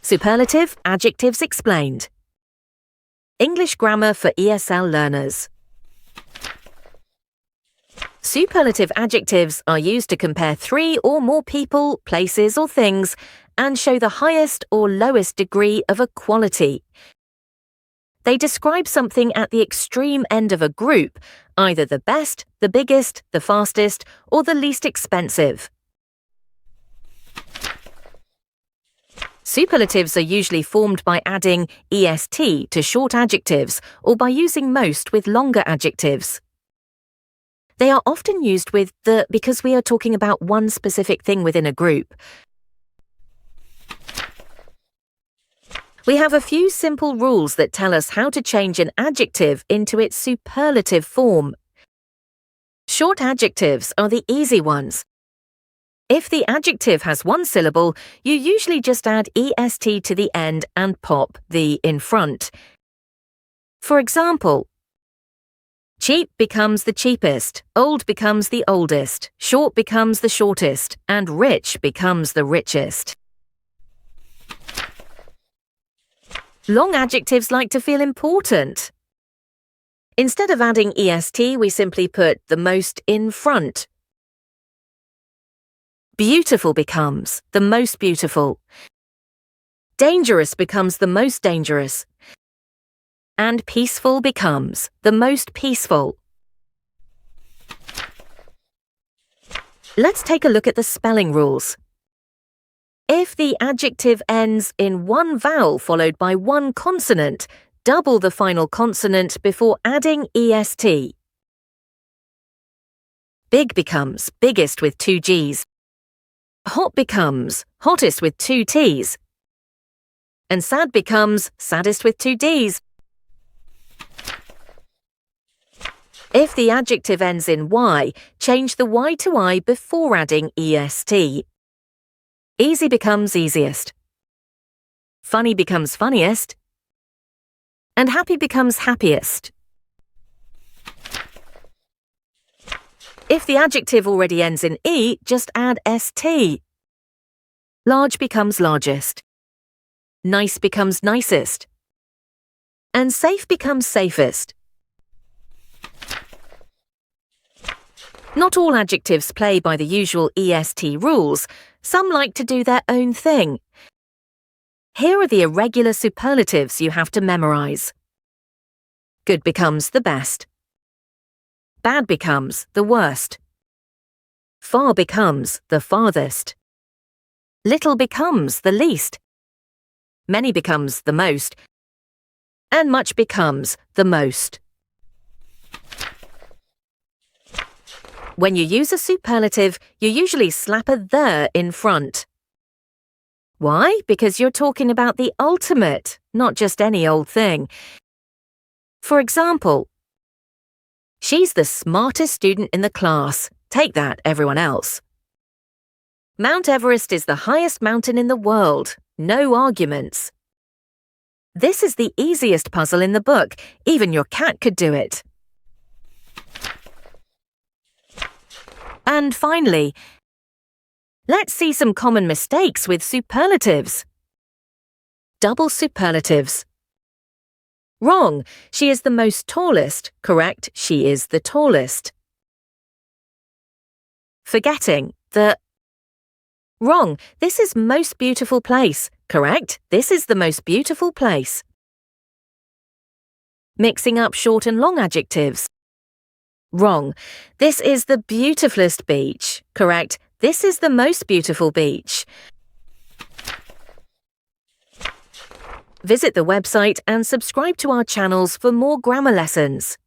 Superlative Adjectives Explained. English Grammar for ESL Learners. Superlative adjectives are used to compare three or more people, places or things and show the highest or lowest degree of a quality. They describe something at the extreme end of a group, either the best, the biggest, the fastest, or the least expensive. Superlatives are usually formed by adding est to short adjectives or by using most with longer adjectives. They are often used with the because we are talking about one specific thing within a group. We have a few simple rules that tell us how to change an adjective into its superlative form. Short adjectives are the easy ones. If the adjective has one syllable, you usually just add est to the end and pop the in front. For example, cheap becomes the cheapest, old becomes the oldest, short becomes the shortest, and rich becomes the richest. Long adjectives like to feel important. Instead of adding est, we simply put the most in front. Beautiful becomes the most beautiful. Dangerous becomes the most dangerous. And peaceful becomes the most peaceful. Let's take a look at the spelling rules. If the adjective ends in one vowel followed by one consonant, double the final consonant before adding est. Big becomes biggest with two G's. Hot becomes hottest with two T's. And sad becomes saddest with two D's. If the adjective ends in y, change the y to I before adding est. Easy becomes easiest. Funny becomes funniest. And happy becomes happiest. If the adjective already ends in e, just add st. Large becomes largest. Nice becomes nicest. And safe becomes safest. Not all adjectives play by the usual est rules. Some like to do their own thing. Here are the irregular superlatives you have to memorize. Good becomes the best. Bad becomes the worst. Far becomes the farthest. Little becomes the least. Many becomes the most. And much becomes the most. When you use a superlative, you usually slap a the in front. Why? Because you're talking about the ultimate, not just any old thing. For example, she's the smartest student in the class. Take that, everyone else. Mount Everest is the highest mountain in the world. No arguments. This is the easiest puzzle in the book. Even your cat could do it. And finally, let's see some common mistakes with superlatives. Double superlatives. Wrong. She is the most tallest. Correct. She is the tallest. Forgetting the. Wrong. This is most beautiful place. Correct. This is the most beautiful place. Mixing up short and long adjectives. Wrong. This is the beautifulest beach. Correct. This is the most beautiful beach. Visit the website and subscribe to our channels for more grammar lessons.